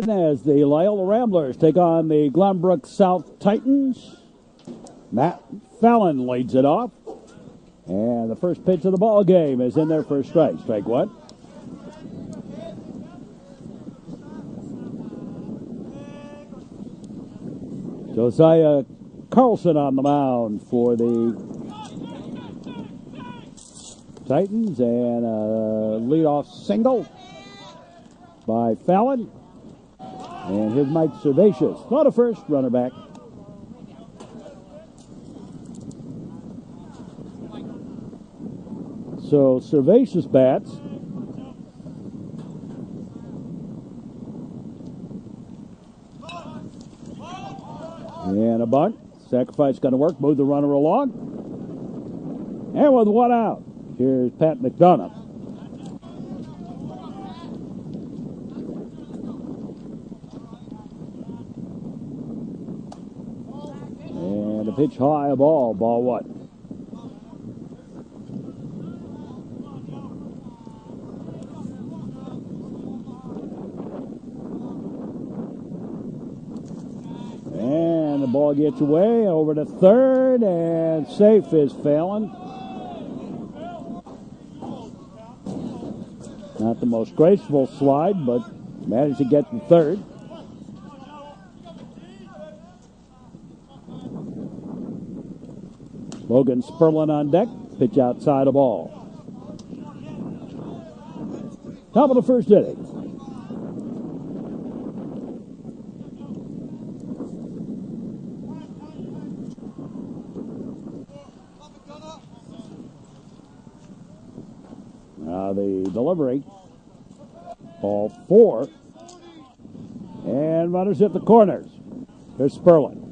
begin as the Loyola Ramblers take on the Glenbrook South Titans. Matt Fallon leads it off. And the first pitch of the ball game is in there for a strike. Strike one. Josiah Carlson on the mound for the Titans, and a leadoff single by Fallon. And here's Mike Servatius. Not a first, runner back. So Servatius bats. And a bunt. Sacrifice going to work. Move the runner along. And with one out, here's Pat McDonough. And a pitch high, a ball. Ball one. And the ball gets away over to third, and safe is Fallon. Not the most graceful slide, but managed to get to third. Logan Sperlin on deck. Pitch outside a ball. Top of the first inning. Now the delivery. Ball four. And runners at the corners. Here's Sperlin.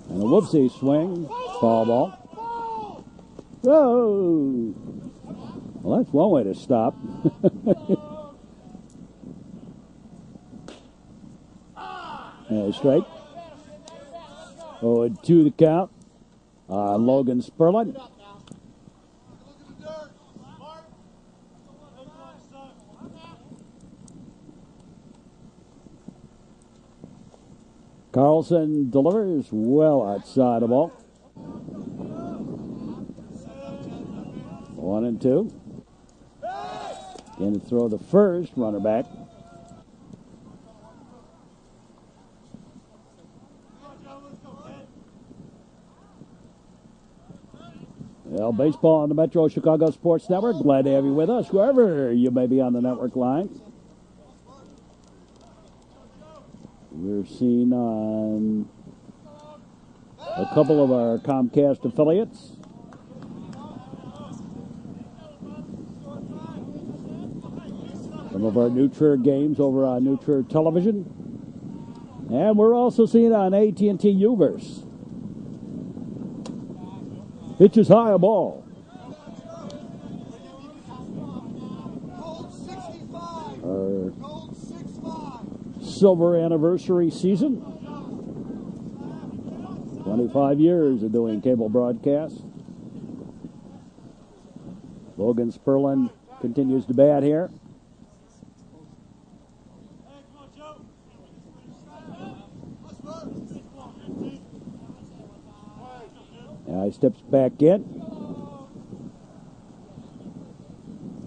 And a whoopsie swing. Foul ball. Whoa! Well, that's one way to stop. And strike. 0-2 the count. Logan Sperlin. Carlson delivers well outside the ball. 1-2. Going to throw the first, runner back. Well, baseball on the Metro Chicago Sports Network. Glad to have you with us, wherever you may be on the network line. We're seen on a couple of our Comcast affiliates. Some of our Nutrir games over on Nutrir Television. And we're also seen on AT&T Uverse. Pitch is high, a ball. Our silver anniversary season. 25 years of doing cable broadcasts. Logan Sperlin continues to bat here. Now he steps back in.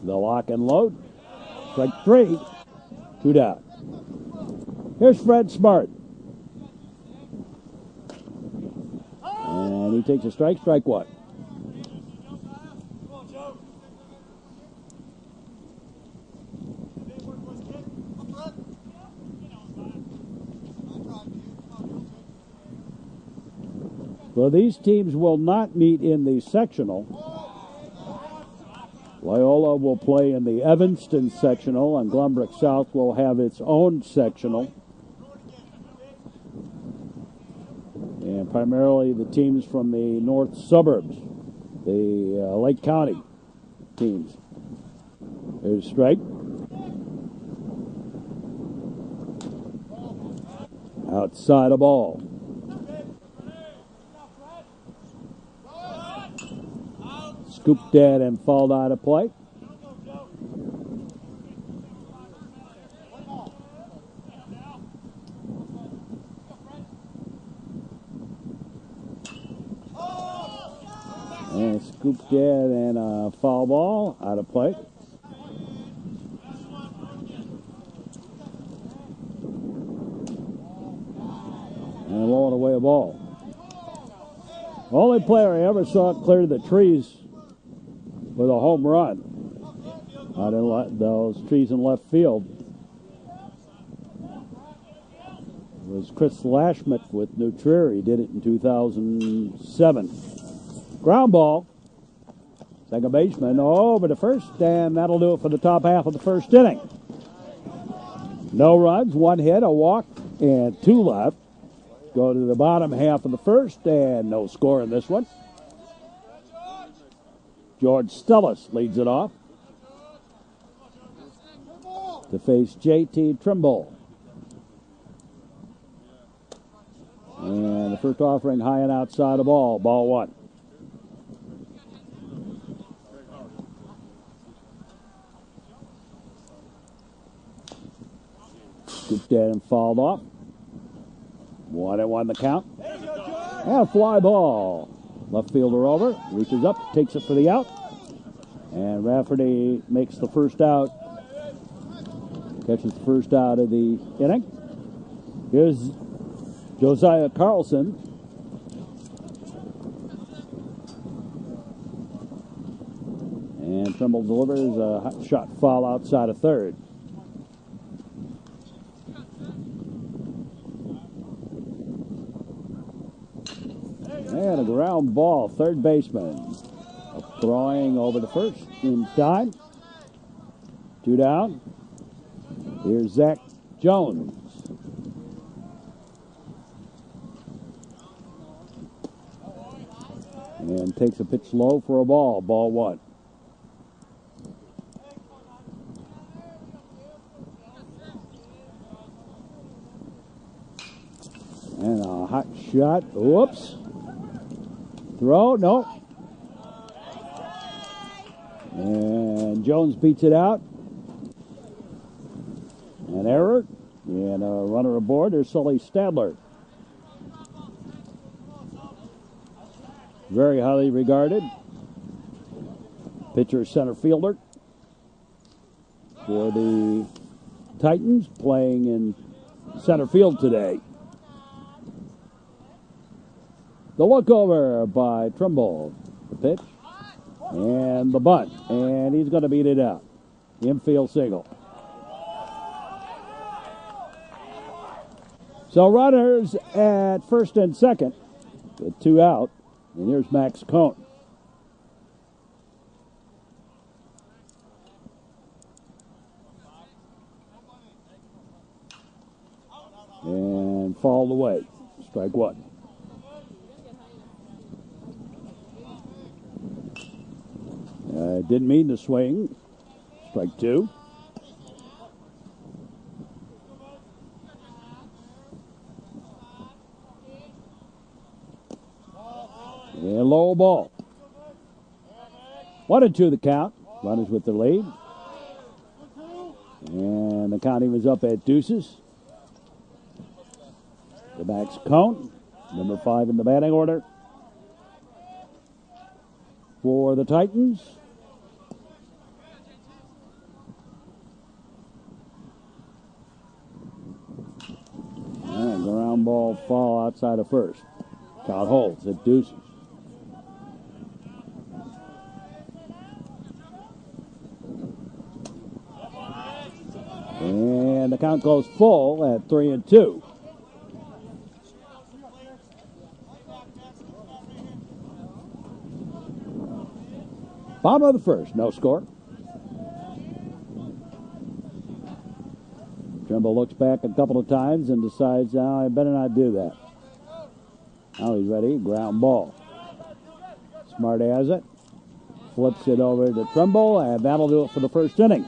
The lock and load. Strike three. 2 down. Here's Fred Smart. And he takes a strike. Strike one. Well, these teams will not meet in the sectional. Loyola will play in the Evanston sectional, and Glenbrook South will have its own sectional. And primarily the teams from the north suburbs, the Lake County teams. There's a strike. Outside a ball. Scooped at and fouled out of play. dead and a foul ball out of play. And blowing away a ball. Only player I ever saw clear the trees with a home run out in those trees in left field was Chris Lashmet with New Trier. He did it in 2007. Ground ball. Second baseman over to first, and that'll do it for the top half of the first inning. No runs, one hit, a walk, and two left. Go to the bottom half of the first, and no score in this one. George Stellis leads it off to face J.T. Trimble. And the first offering high and outside the ball. Ball one. Scooped in and fouled off. 1-1 the count. And a fly ball. Left fielder over. Reaches up. Takes it for the out. And Rafferty makes the first out. Catches the first out of the inning. Here's Josiah Carlson. And Trimble delivers a hot shot foul outside of third. And a ground ball, third baseman. Throwing over to first in time. Two down. Here's Zach Jones. And takes a pitch low for a ball. Ball one. And a hot shot. Whoops. Throw. No. And Jones beats it out. An error. And a runner aboard. There's Sully Stadler. Very highly regarded. Pitcher, center fielder for the Titans, playing in center field today. The look over by Trimble. The pitch and the bunt. And he's going to beat it out. Infield single. So runners at first and second with two out. And here's Max Cohn. And fouled away. Strike one. Didn't mean to swing. Strike two. And low ball. 1-2 the count. Runners with the lead. And the count was up at deuces. The Max Cohn, number 5 in the batting order for the Titans. And ground ball fall outside of first. Count holds at deuces. And the count goes full at 3-2. Bottom of the first, no score. Trimble looks back a couple of times and decides, oh, I better not do that. Now he's ready. Ground ball. Smart has it. Flips it over to Trimble, and that'll do it for the first inning.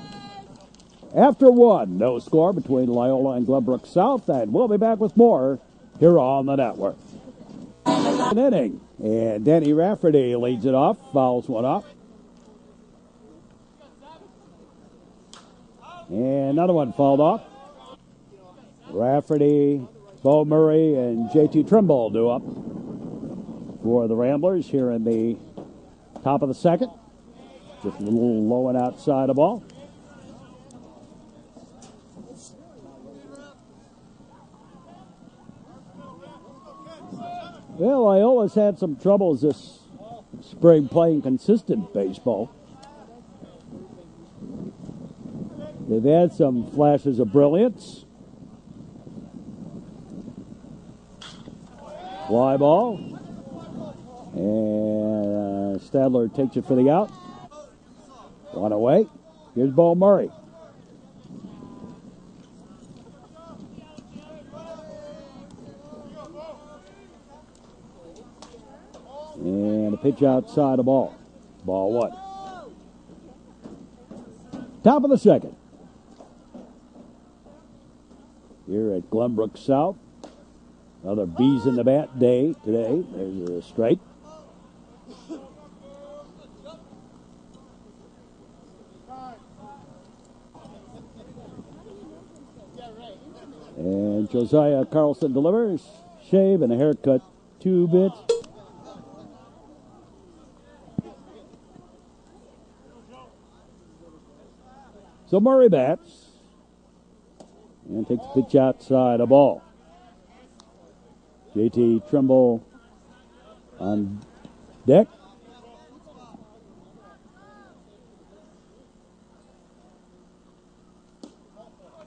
After one, no score between Loyola and Glenbrook South, and we'll be back with more here on the network. An inning, and Danny Rafferty leads it off, fouls one off. And another one fouled off. Rafferty, Bo Murray, and J.T. Trimble do up for the Ramblers here in the Top of the second. Just a little low and outside the ball. Well, Loyola's had some troubles this spring playing consistent baseball. They've had some flashes of brilliance. Fly ball. And Stadler takes it for the out. One away. Here's Bo Murray. And a pitch outside the ball. Ball one. Top of the second. Here at Glenbrook South. Another bees in the bat day today. There's a strike. And Josiah Carlson delivers. Shave and a haircut, 2 bits. So Murray bats. And takes the pitch outside a ball. JT Trimble on deck.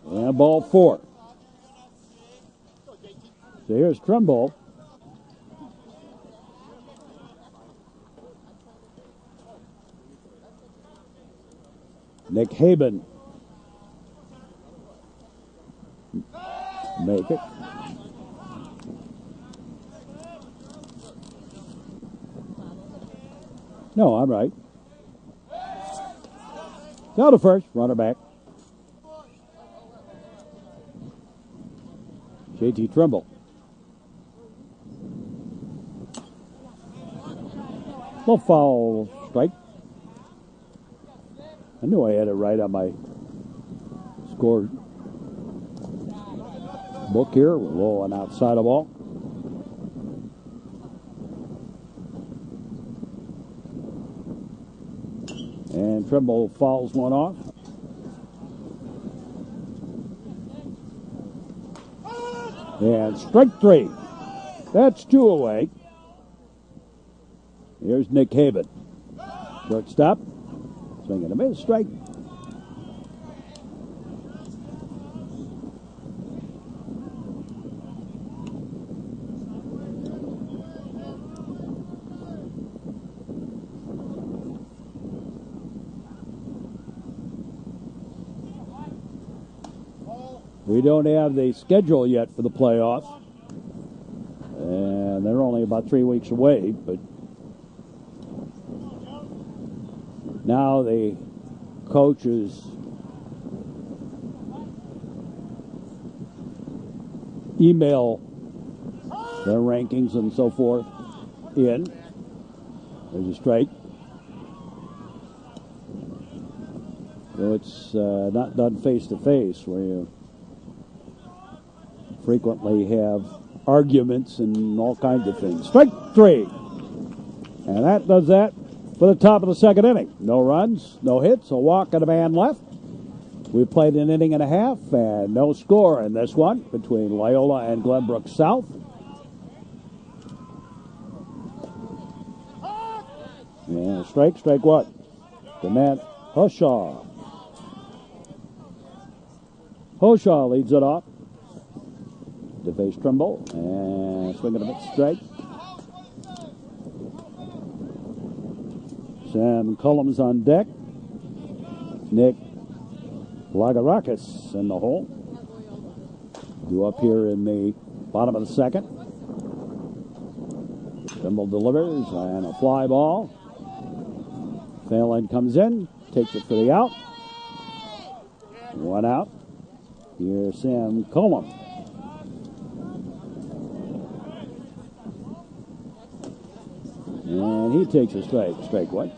And ball 4. So here's Trimble. Nick Haben. Make it. No, I'm right. Go to first. Runner back. JT Trimble. Little foul strike. I knew I had it right on my score book here. Low and outside the ball. And Trimble fouls one off. And strike 3. That's 2 away. Here's Nick Haben. Shortstop. Swing and a miss. Strike. We don't have the schedule yet for the playoffs. And they're only about 3 weeks away, but now the coaches email their rankings and so forth in. There's a strike. So it's not done face to face where you frequently have arguments and all kinds of things. Strike 3. And that does that for the top of the second inning. No runs, no hits, a walk and a man left. We played an inning and a half and no score in this one between Loyola and Glenbrook South. And strike 1. The man, Hoshaw. Hoshaw leads it off. To face Trimble, and swinging a bit strike. Sam Cullum's on deck. Nick Lagarakis in the hole. Due up here in the bottom of the second. Trimble delivers, and a fly ball. Phelan comes in, takes it for the out. 1 out. Here's Sam Cullum. And he takes a strike. Strike 1.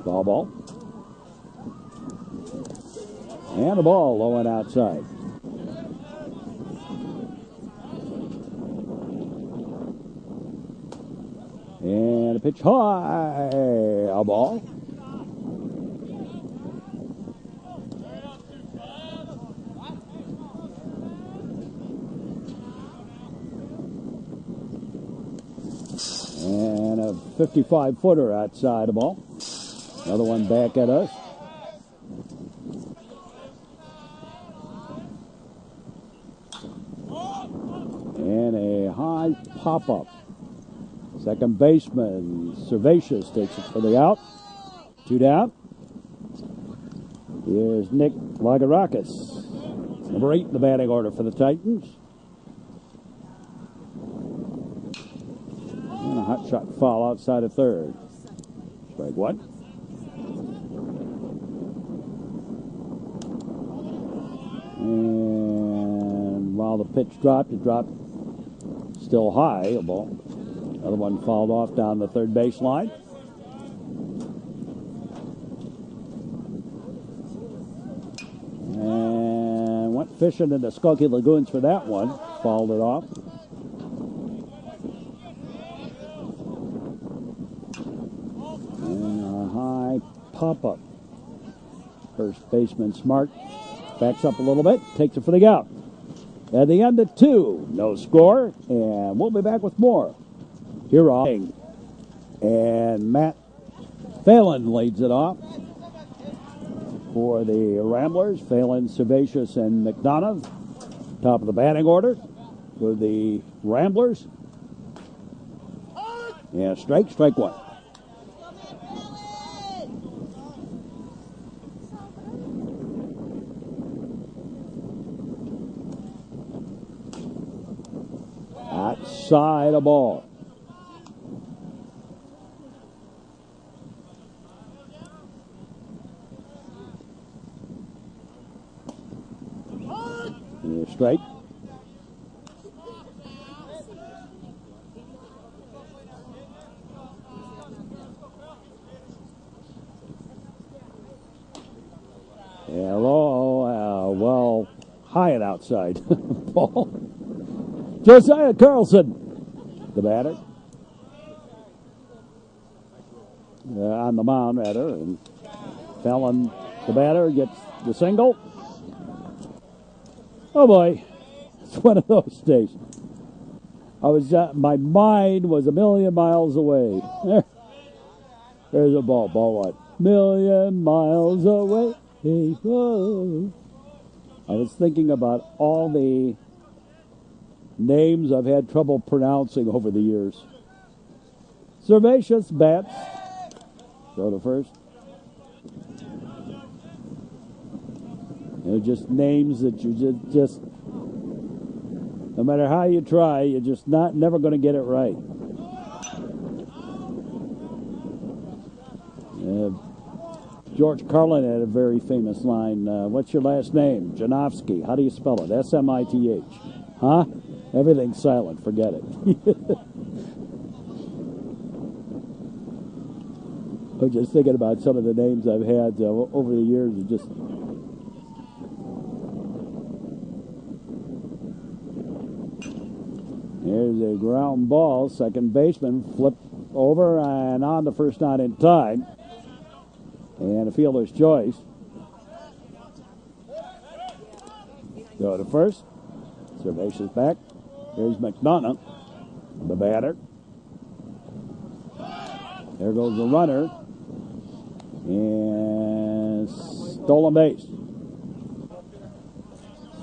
Foul ball. And the ball low and outside. And a pitch high. A ball. And a 55-footer outside the ball. Another one back at us. And a high pop-up. Second baseman, Servatius, takes it for the out. 2 down. Here's Nick Lagarakis, number 8 in the batting order for the Titans. And a hot shot foul outside of third. Strike one. And while the pitch dropped, it dropped still high. A ball. Another one fouled off down the third baseline. And went fishing in the Skokie Lagoons for that one. Fouled it off. And a high pop-up. First baseman Smart backs up a little bit, takes it for the out. At the end of 2, no score, and we'll be back with more. Here on. And Matt Phelan leads it off for the Ramblers. Phelan, Servatius, and McDonough. Top of the batting order for the Ramblers. And strike one. Outside a ball. And straight. Hello, well, high and outside ball. Josiah Carlson, the batter. On the mound, rather. And Fallon, the batter, gets the single. Oh, boy. It's one of those days. My mind was a million miles away. There's a ball. Ball one. Million miles away. Oh. I was thinking about all the names I've had trouble pronouncing over the years. Servatius bats. Go to first. They're just names that you just no matter how you try, you're just never going to get it right. George Carlin had a very famous line. What's your last name? Janowski. How do you spell it? S-M-I-T-H. Huh? Everything's silent. Forget it. I'm just thinking about some of the names I've had over the years. Here's a ground ball. Second baseman flipped over and on the first out in time. And a fielder's choice. Go to first. Servatius back. Here's McDonough, the batter. There goes the runner. And stolen base.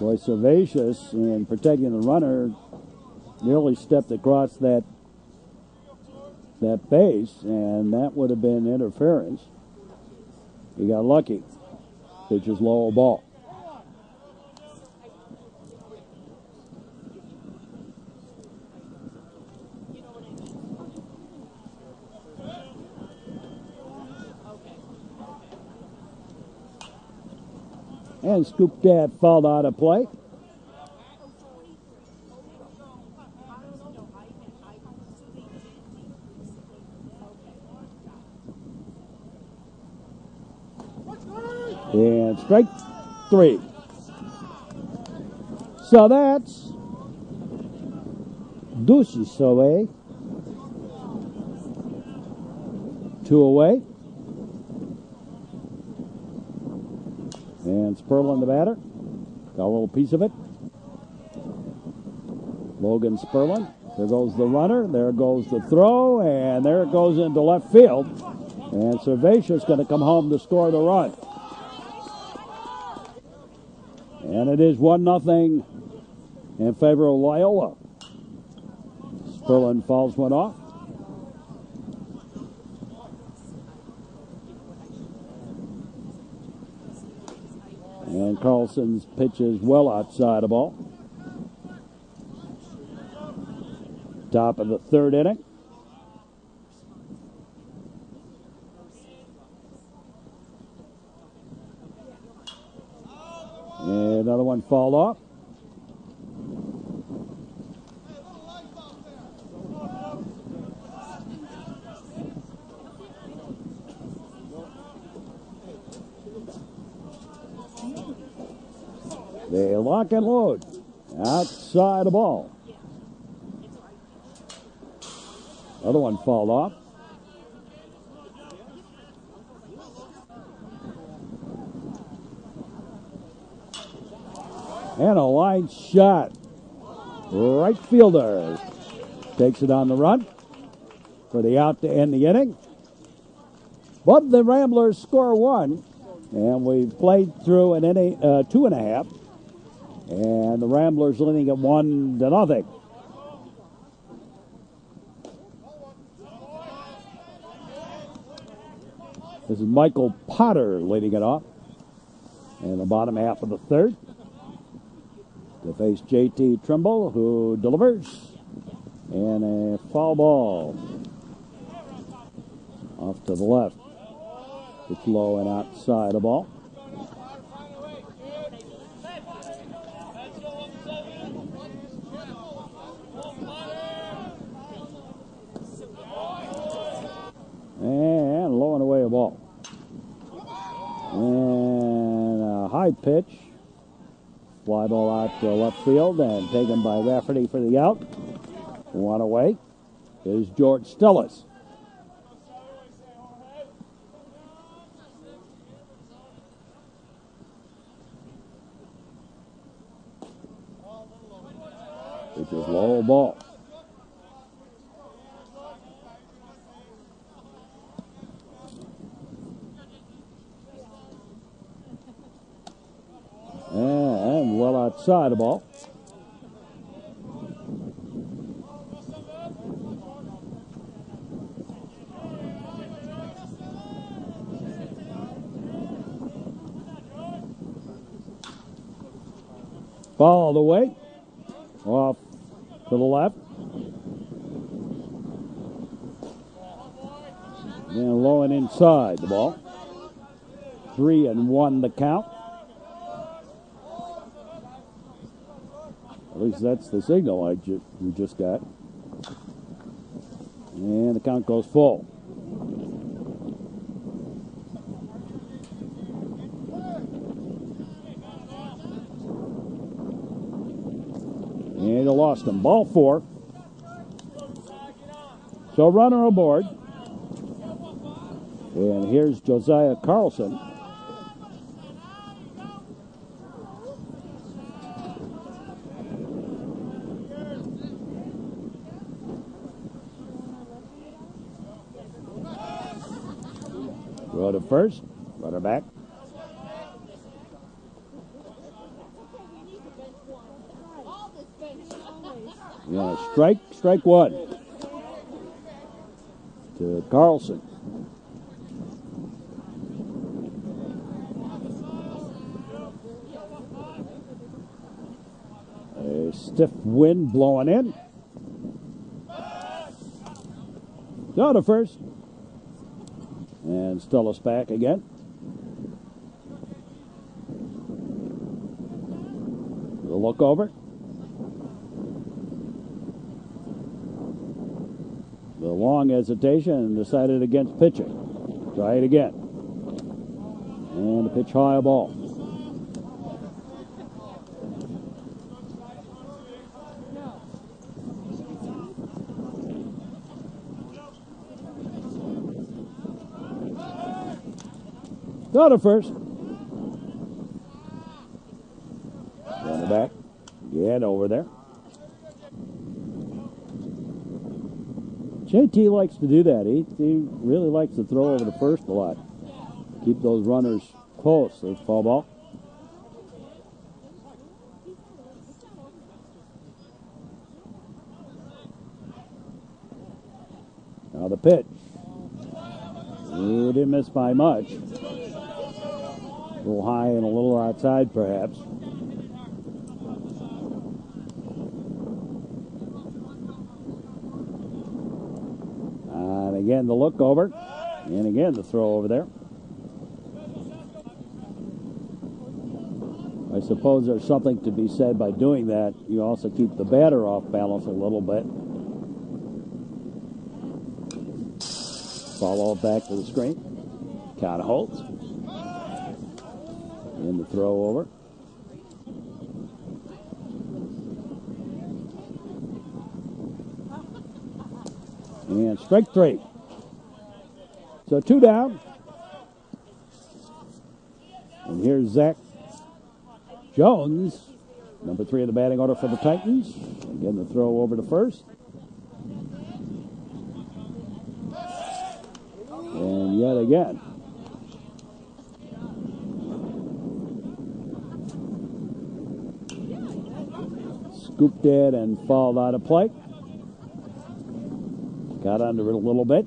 Boy, Servatius, in protecting the runner, nearly stepped across that base, and that would have been interference. He got lucky. Pitches low ball. And Scoop Dad fouled out of play. And strike 3. So that's Dushi away. 2 away. And Sperlin the batter. Got a little piece of it. Logan Sperlin. There goes the runner. There goes the throw. And there it goes into left field. And Cervatia's going to come home to score the run. And it is 1-0 in favor of Loyola. Sperlin fouls one off. And Carlson's pitch is well outside the ball. Top of the 3rd inning. And another one fouled off. They lock and load outside the ball. Other one fouled off. And a line shot. Right fielder takes it on the run for the out to end the inning. But the Ramblers score 1. And we've played through an inning, 2.5. And the Ramblers leading at 1-0. This is Michael Potter leading it off. In the bottom half of the 3rd. To face J.T. Trimble, who delivers. And a foul ball. Off to the left. It's low and outside the ball. And low and away a ball. And a high pitch. Fly ball out to left field and taken by Rafferty for the out. 1 away is George Stellis. Which is low ball. And well outside the ball. Ball the way. Off to the left. And low and inside the ball. 3-1 the count. At least that's the signal we just got. And the count goes full. And you lost him. Ball 4. So runner aboard. And here's Josiah Carlson. Throw to first. Runner back. Yeah, strike 1 to Carlson. A stiff wind blowing in. Go to first. And Stellis back again. The look over. The long hesitation and decided against pitching. Try it again. And the pitch high ball. Go to first. Running back. Get over there. JT likes to do that. He really likes to throw over the first a lot. Keep those runners close. There's foul ball. Now the pitch. Ooh, didn't miss by much. A little high and a little outside, perhaps. And again, the look over. And again, the throw over there. I suppose there's something to be said by doing that. You also keep the batter off balance a little bit. Follow back to the screen. Count holds. And the throw over. And strike three. So 2 down. And here's Zach Jones, number 3 in the batting order for the Titans. Again, the throw over to first. And yet again. Scooped it and fouled out of play. Got under it a little bit.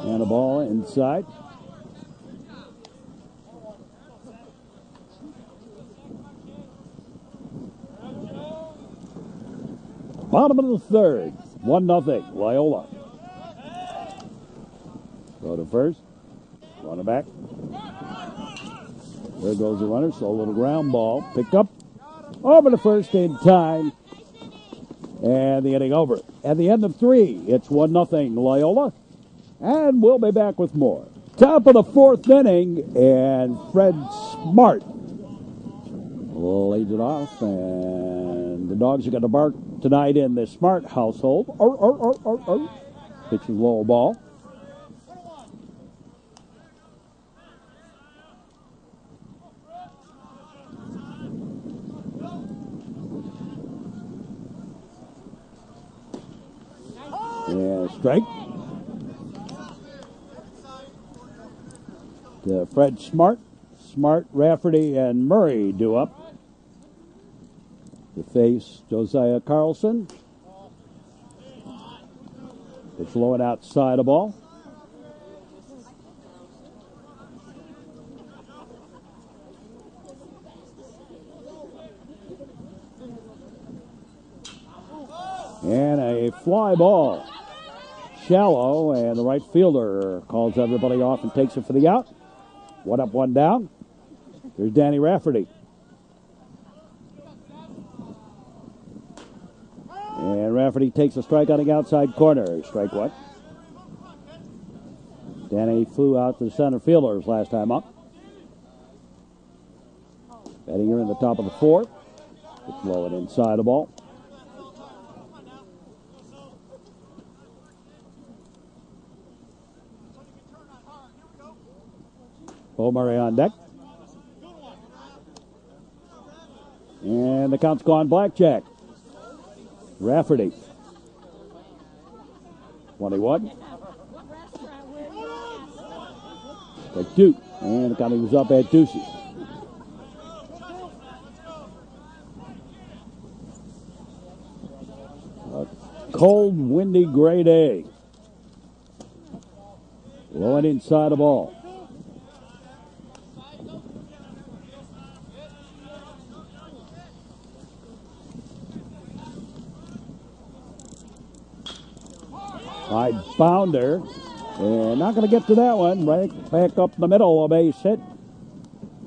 And a ball inside. Bottom of the third. 1-0. Loyola. Go to first. Runner back. There goes the runner. So a little ground ball. Picked up. Over to first in time. And the inning over. At the end of 3, it's 1-0 Loyola. And we'll be back with more. Top of the 4th inning. And Fred Smart lays it off. And the dogs are going to bark tonight in the Smart household. Pitches low ball. And strike. To Fred Smart. Smart, Rafferty, and Murray do up to face Josiah Carlson. It's low and outside a ball. And a fly ball. Shallow, and the right fielder calls everybody off and takes it for the out. 1 up, 1 down. Here's Danny Rafferty. And Rafferty takes a strike on the outside corner. Strike 1. Danny flew out to the center fielders last time up. Batting here in the top of the 4th. It's low and inside the ball. Bo Murray on deck. And the count's gone blackjack. Rafferty. 21. Take 2. And the count was up at deuces. A cold, windy, gray day. Low and inside the ball. High bounder, and not going to get to that one. Right back up the middle, a base hit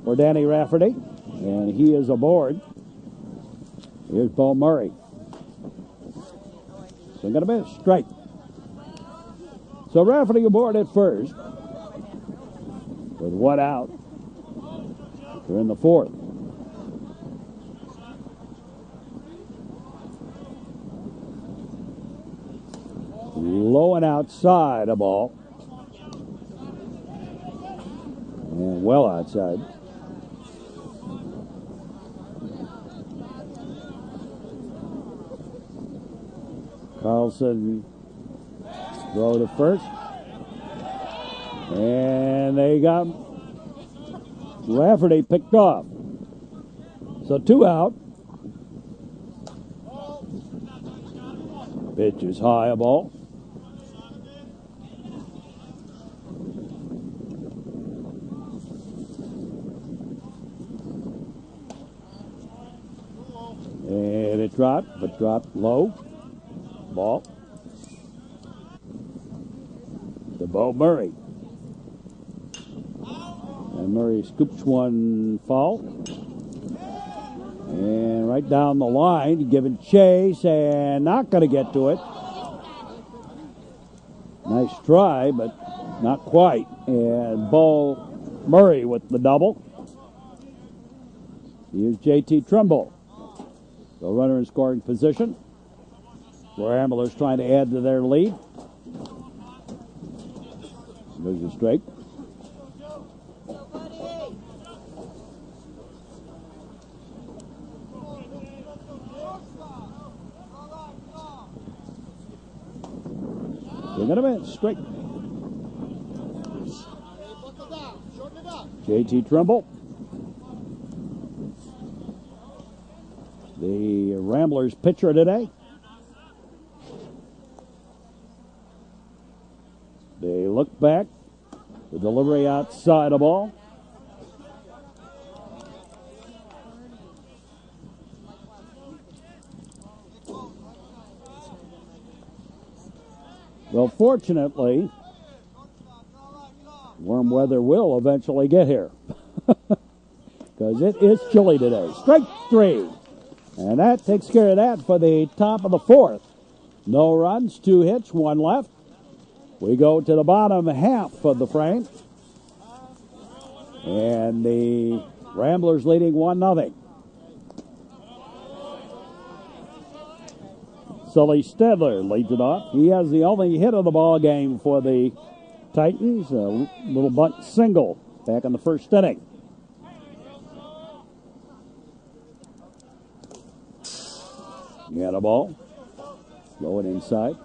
for Danny Rafferty, and he is aboard. Here's Bo Murray. So going to be a strike. So Rafferty aboard at first with 1 out. They're in the 4th. Low and outside a ball. well outside. Carlson throw to first. And they got Rafferty picked off. So 2 out. Pitch is high, a ball. And it dropped, but dropped low. Ball. To Bo Murray. And Murray scoops one foul. And right down the line, giving chase and not going to get to it. Nice try, but not quite. And Bo Murray with the double. Here's J.T. Trimble. The runner in scoring position. Ramblers trying to add to their lead. There's a strike. They're going to bench straight. J.T. Trimble. The Ramblers pitcher today. They look back. The delivery outside the ball. Well, fortunately, warm weather will eventually get here. Because it is chilly today. Strike 3. And that takes care of that for the top of the 4th. No runs, 2 hits, 1 left. We go to the bottom half of the frame. And the Ramblers leading 1-0. Sully Stedler leads it off. He has the only hit of the ball game for the Titans. A little bunt single back in the first inning. Got a ball. Low and inside.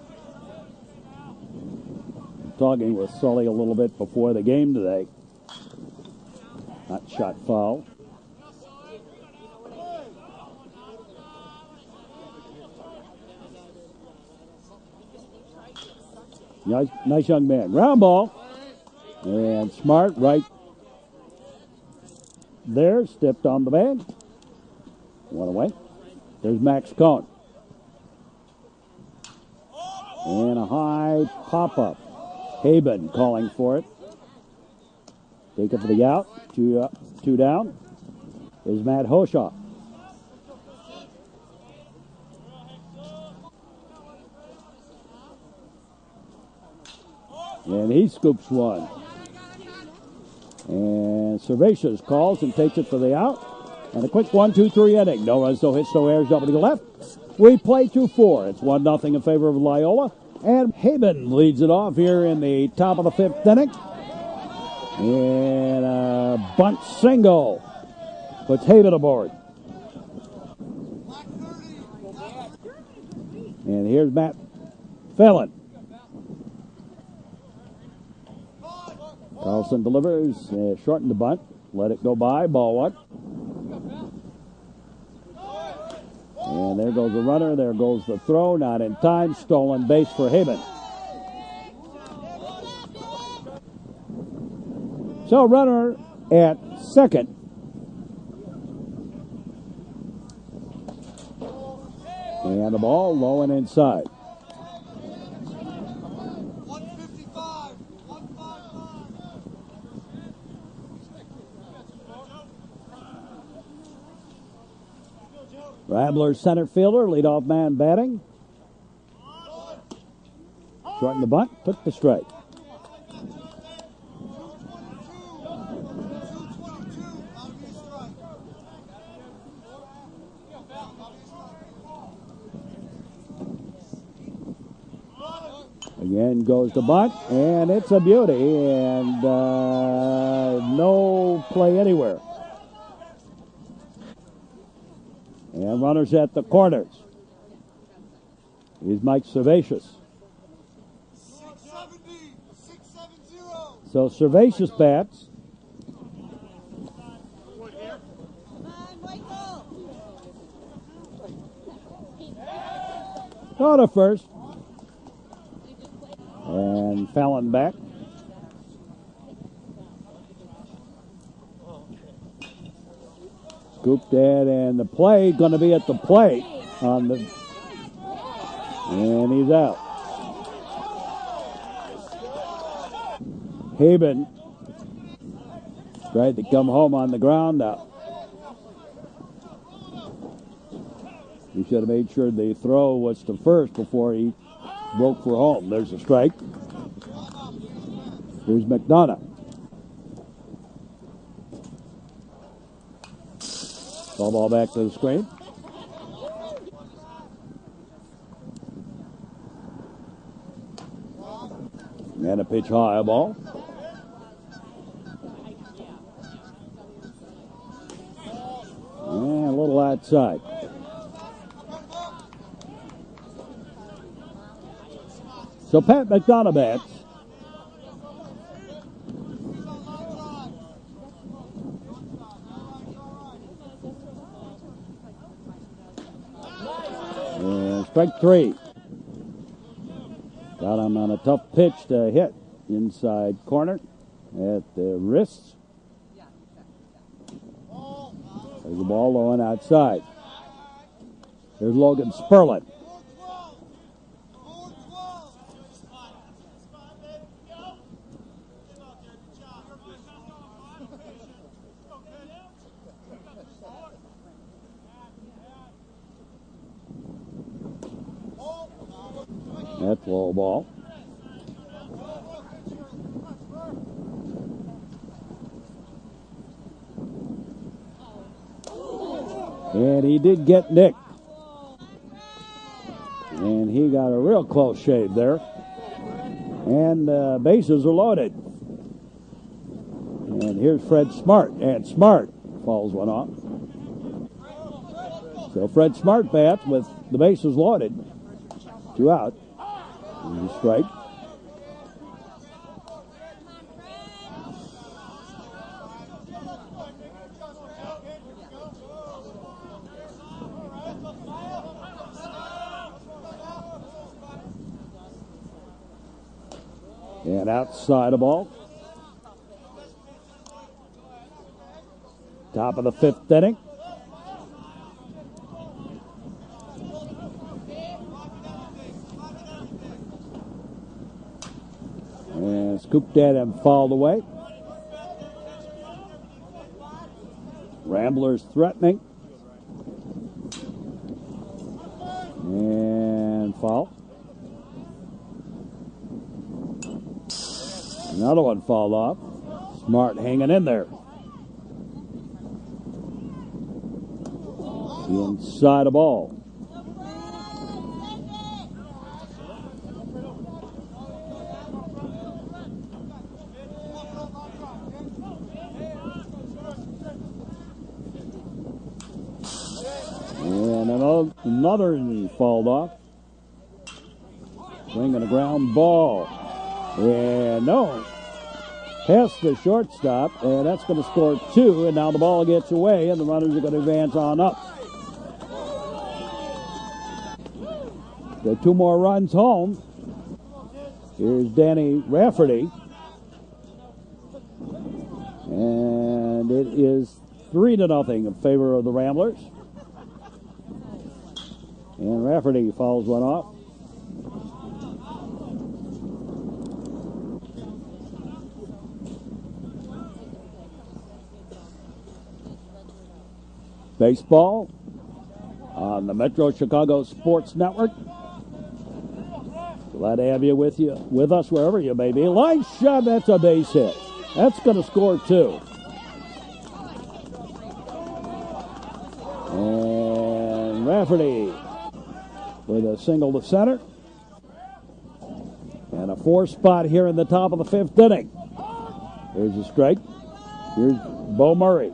I'm talking with Sully a little bit before the game today. Not shot foul. Nice young man. Ground ball. And Smart right there. Stepped on the bag. One away. There's Max Cohn. And a high pop-up. Haben calling for it. Take it for the out. Two down. Is Matt Hoshaw. And he scoops one. And Cervatius calls and takes it for the out. And a quick 1-2-3 inning. No runs, no hits, no errors, nobody left. We play 2-4. It's 1-0 in favor of Loyola. And Haben leads it off here in the top of the 5th inning. And a bunt single puts Haben aboard. And here's Matt Fallon. Carlson delivers, shortened the bunt, let it go by, ball 1. And there goes the runner, there goes the throw, not in time, stolen base for Haben. So runner at second. And the ball low and inside. Ramblers center fielder, leadoff man batting. Shortened the bunt, took the strike. Again goes to bunt, and it's a beauty, and no play anywhere. And runners at the corners. Here's Mike Cervasius. 670. So Cervasius bats. Go to first. And Fallon back. Scooped that, and the play going to be at the plate on the, and he's out. Haben tried to come home on the ground out. He should have made sure the throw was to first before he broke for home. There's a strike. Here's McDonough. Ball back to the screen. And a pitch high ball. And a little outside. So Pat McDonough bats. And strike three. Got him on a tough pitch to hit inside corner at the wrists. There's the ball going outside. There's Logan Sperlin. That's low ball. And he did get nicked. And he got a real close shave there. And bases are loaded. And here's Fred Smart. And Smart falls one off. So Fred Smart bats with the bases loaded. 2 out. And a strike. And outside the ball. Top of the 5th inning. And scooped that and fouled away. Ramblers threatening. And foul. Another one fouled off. Smart hanging in there. Inside the ball. And another fouled off. Swinging a ground ball. And no. Past the shortstop, and that's going to score 2. And now the ball gets away, and the runners are going to advance on up. So 2 more runs home. Here's Danny Rafferty. And it is 3-0 in favor of the Ramblers. And Rafferty fouls one off. Baseball on the Metro Chicago Sports Network. Glad to have you with us wherever you may be. Line shot, that's a base hit. That's going to score 2. And Rafferty with a single to center. 4 spot here in the top of the 5th inning. Here's a strike. Here's Bo Murray.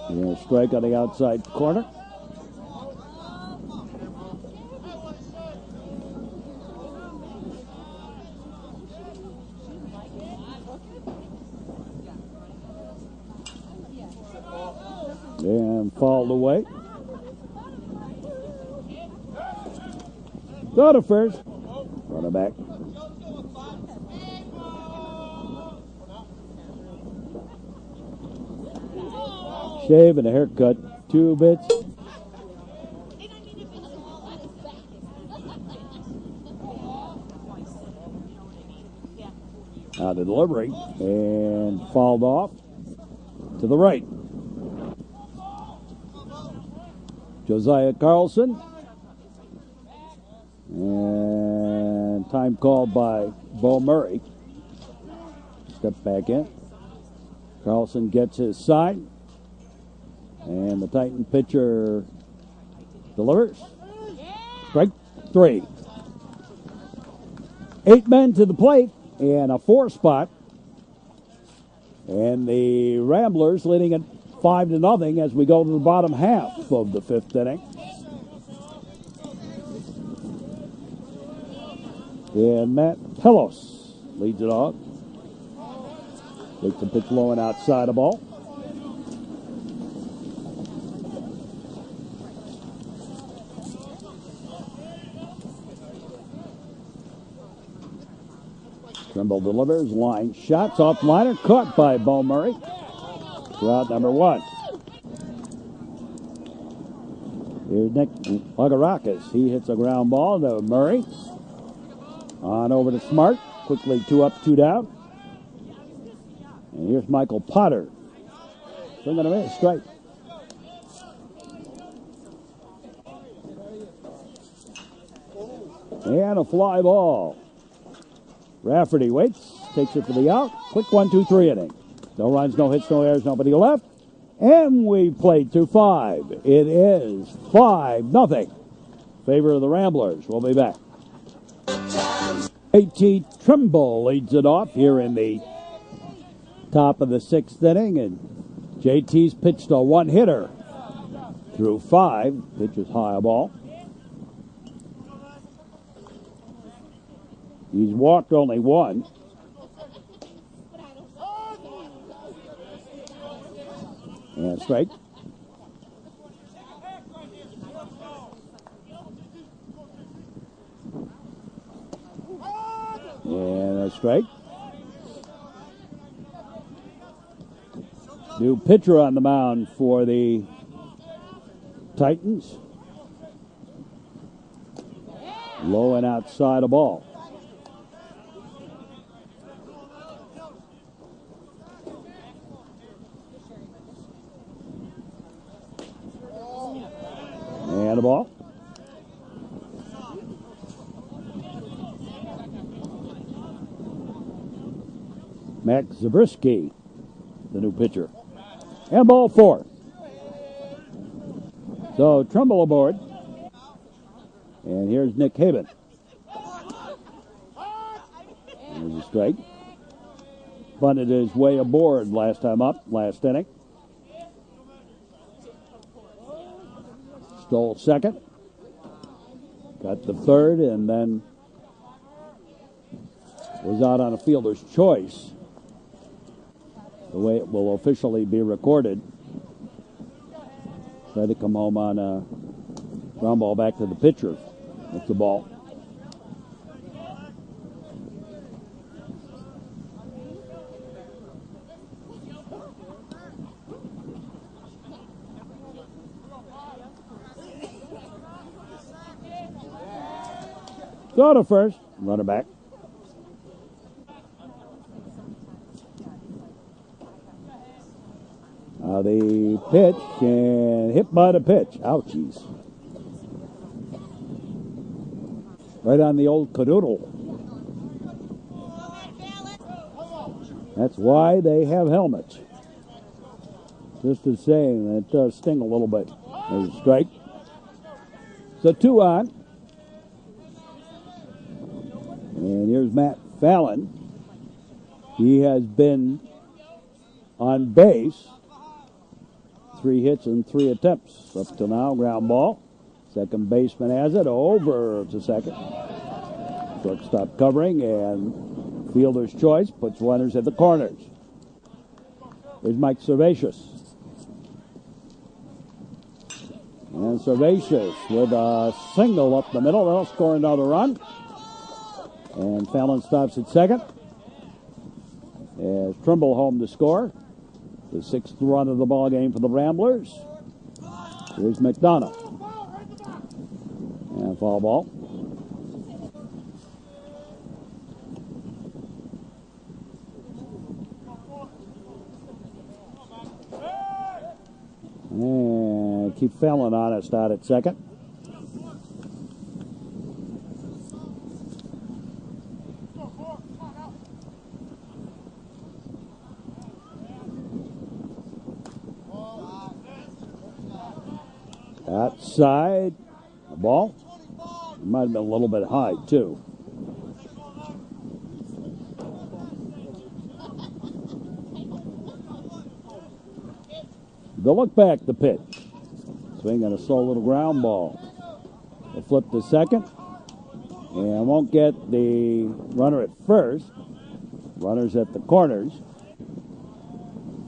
Here's a strike on the outside corner. And fouled away. Go to first. Runner back. Shave and a haircut. 2 bits. Out of delivery. And fouled off to the right. Josiah Carlson. And time called by Bo Murray. Step back in. Carlson gets his sign. And the Titan pitcher delivers. Strike 3. 8 men to the plate and a 4 spot. And the Ramblers leading it 5-0 as we go to the bottom half of the 5th inning. And Matt Pelos leads it off. Takes the pitch low and outside the ball. Trimble delivers, line shots off liner, caught by Bo Murray. Route number 1. Here's Nick Lagarakis. He hits a ground ball to Murray. On over to Smart. Quickly 2 up, 2 down. And here's Michael Potter. Swing and a miss, strike. And a fly ball. Rafferty waits, takes it for the out. Quick 1, 2, 3 inning. No runs, no hits, no errors, nobody left. And we played through 5. It is 5-0. Favor of the Ramblers. We'll be back. A.T. Trimble leads it off here in the top of the 6th inning. And JT's pitched a 1-hitter through 5. Pitch is high a ball. He's walked only 1. And strike. And a strike. New pitcher on the mound for the Titans. Low and outside a ball. And a ball. Max Zabriskie, the new pitcher. And ball 4. So Trumbull aboard. And here's Nick Haben. There's a strike. Bunted his way aboard last time up, last inning. Stole second. Got the third and then was out on a fielder's choice. The way it will officially be recorded. Tried to come home on a ground ball back to the pitcher. That's the ball. Go to first. Runner back. The pitch and hit by the pitch. Ouchies. Right on the old cadoodle. That's why they have helmets. Just the same, it does sting a little bit. There's a strike. So 2 on. And here's Matt Fallon. He has been on base. 3 hits and 3 attempts up to now. Ground ball. Second baseman has it over to second. Shortstop covering and fielder's choice puts runners at the corners. Here's Mike Servatius. And Servatius with a single up the middle. They'll score another run. And Fallon stops at second. As Trimble home to score. The 6th run of the ball game for the Ramblers. Here's McDonough. And foul ball. And keep Fallon honest out at second. Outside the ball. It might have been a little bit high, too. They'll look back the pitch. Swing on a slow little ground ball. They'll flip to second. And won't get the runner at first. Runners at the corners.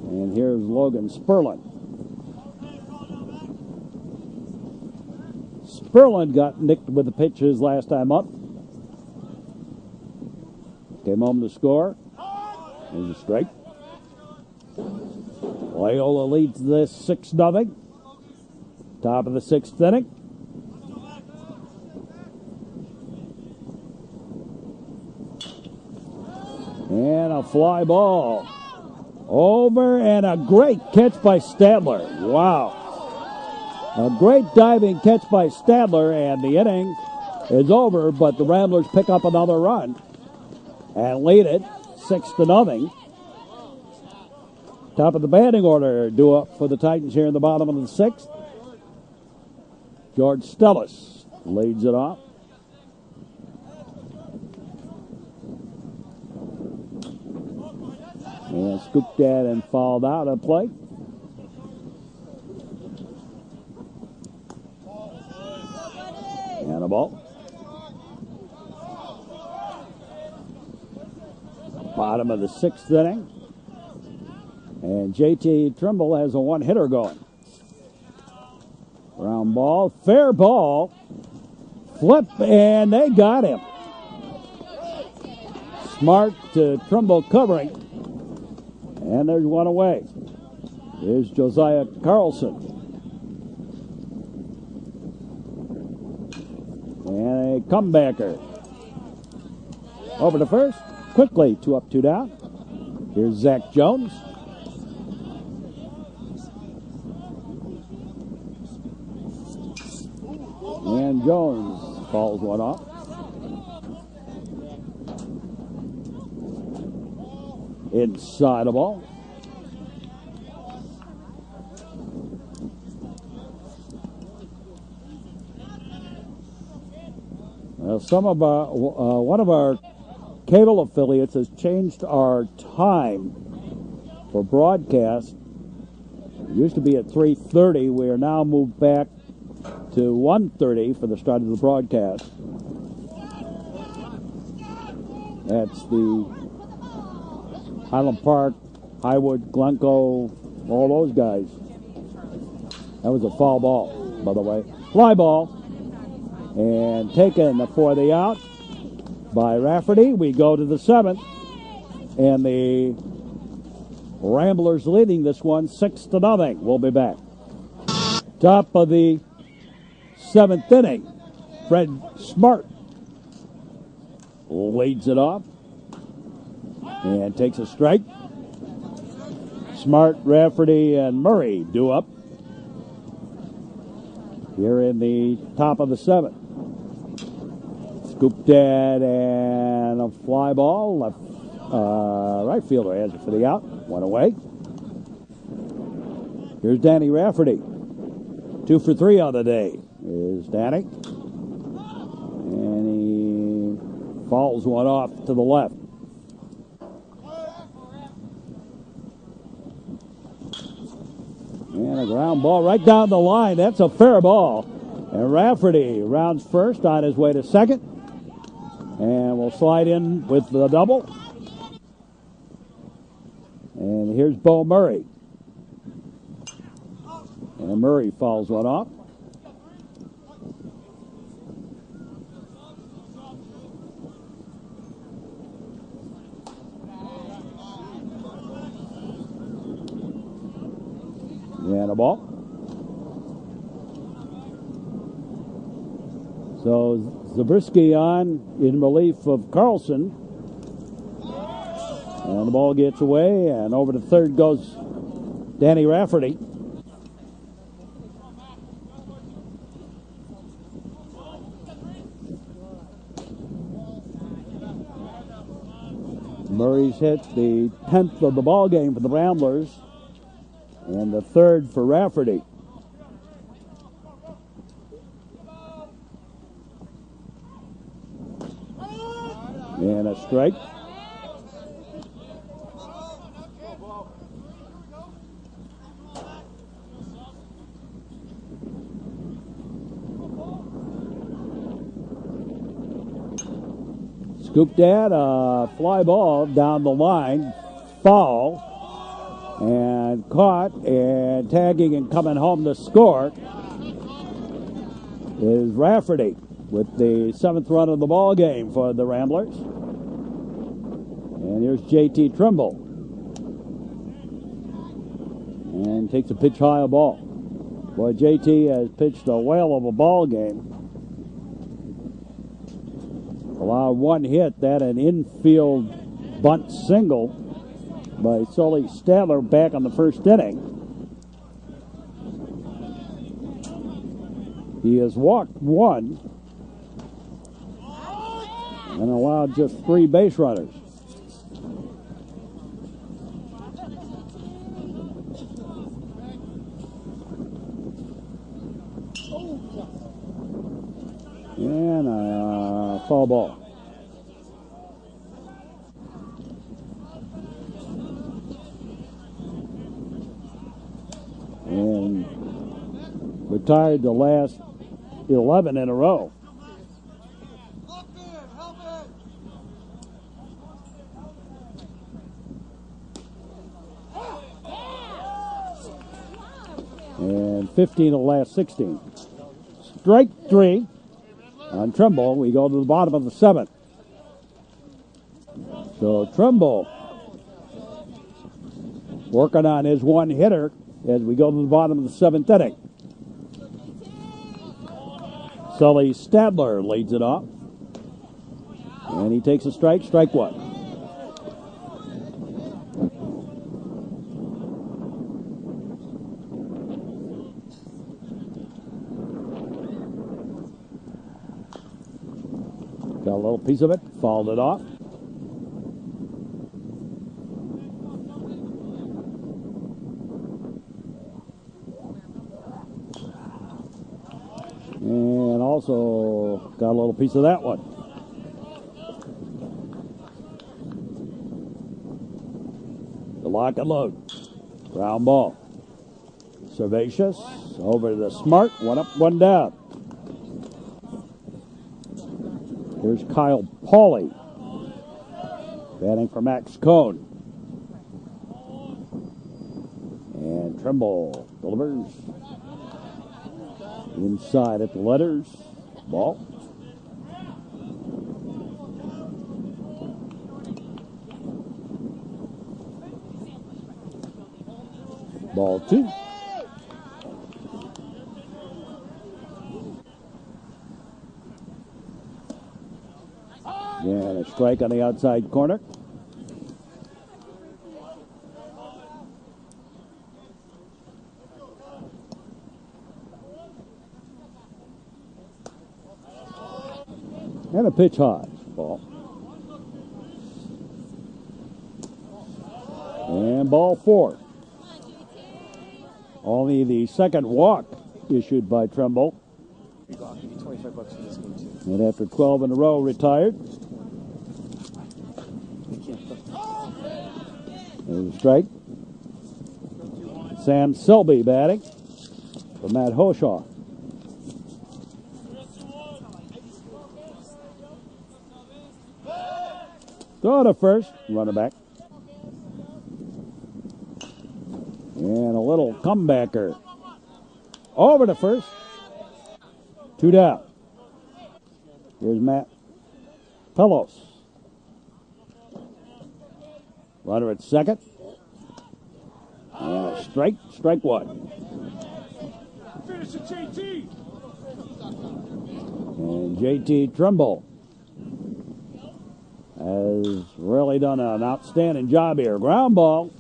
And here's Logan Sperlin. Sperlin got nicked with the pitch his last time up. Came home to score. There's a strike. Loyola leads this 6-0. Top of the 6th inning. And a fly ball. Over and a great catch by Stadler. Wow. A great diving catch by Stadler, and the inning is over, but the Ramblers pick up another run and lead it 6-0. Top of the batting order due up for the Titans here in the bottom of the 6th. George Stellis leads it off. And scooped that and fouled out of play. And a ball. Bottom of the 6th inning. And JT Trimble has a 1-hitter going. Ground ball. Fair ball. Flip, and they got him. Smart to Trimble covering. And there's one away. Here's Josiah Carlson. And a comebacker. Over to first. Quickly, 2 up, 2 down. Here's Zach Jones. And Jones falls one off. Inside the ball. Some of our, one of our cable affiliates has changed our time for broadcast. It used to be at 3:30. We are now moved back to 1:30 for the start of the broadcast. That's the Highland Park, Highwood, Glencoe, all those guys. That was a foul ball, by the way. Fly ball. And taken for the out by Rafferty. We go to the 7th. And the Ramblers leading this one 6-0. We'll be back. Top of the 7th inning. Fred Smart leads it off. And takes a strike. Smart, Rafferty, and Murray due up. Here in the top of the 7th. Scooped that and a fly ball. Right fielder has it for the out. One away. Here's Danny Rafferty. 2 for 3 on the day is Danny. And he fouls one off to the left. And a ground ball right down the line. That's a fair ball. And Rafferty rounds first on his way to second. And will slide in with the double. And here's Bo Murray. And Murray fouls one off. And a ball. So Zabriskie on in relief of Carlson. And the ball gets away, and over to third goes Danny Rafferty. Murray's hit the 10th of the ball game for the Ramblers, and the 3rd for Rafferty. And a strike. Scooped at a fly ball down the line, foul, and caught, and tagging and coming home to score is Rafferty with the 7th run of the ball game for the Ramblers. And here's J.T. Trimble. And takes a pitch high ball. Boy, J.T. has pitched a whale of a ball game. Allowed one hit, that an infield bunt single by Sully Stadler back on the first inning. He has walked one and allowed just 3 base runners. And a foul ball. And retired the last 11 in a row. And 15 of the last 16. Strike 3 on Trimble. We go to the bottom of the 7th. So Trimble working on his one hitter as we go to the bottom of the 7th inning. Sully Stadler leads it off. And he takes a strike, strike 1. Got a little piece of it, fouled it off. And also got a little piece of that one. The lock and load. Ground ball. Servatius over to Smart. One up, one down. Here's Kyle Pauly. Batting for Max Cohn. And Trimble delivers. Inside at the letters. Ball. Ball 2. And a strike on the outside corner. And a pitch high. Ball. And ball 4. Only the second walk issued by Trumbull. I'll give you $25 for this game, too. And after 12 in a row, retired. There's a strike. Sam Selby batting for Matt Hoshaw. Throw to first, runner back. And a little comebacker. Over to first. 2 down. Here's Matt Pelos. Runner at second. And a strike one. Finish it, JT. And JT Trumbull has really done an outstanding job here. Ground ball.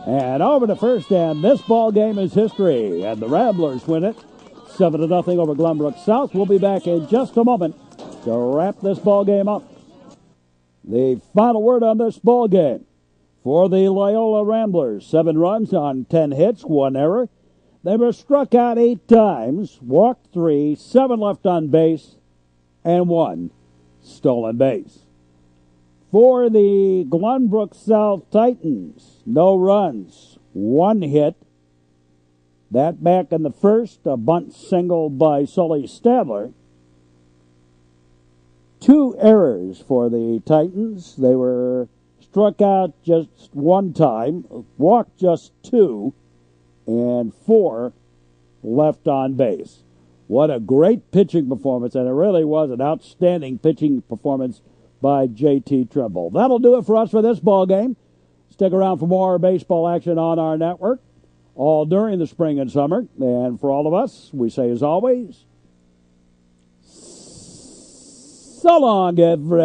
And over to first, and this ball game is history. And the Ramblers win it 7-0 over Glenbrook South. We'll be back in just a moment to wrap this ball game up. The final word on this ball game for the Loyola Ramblers: 7 runs on 10 hits, 1 error. They were struck out 8 times, walked 3, 7 left on base, and 1 stolen base. For the Glenbrook South Titans, no runs, 1 hit. That back in the first, a bunt single by Sully Stadler. 2 errors for the Titans. They were struck out just 1 time, walked just 2, and 4 left on base. What a great pitching performance, and it really was an outstanding pitching performance by JT Trumbull. That'll do it for us for this ball game. Stick around for more baseball action on our network all during the spring and summer. And for all of us, we say as always, so long, everybody.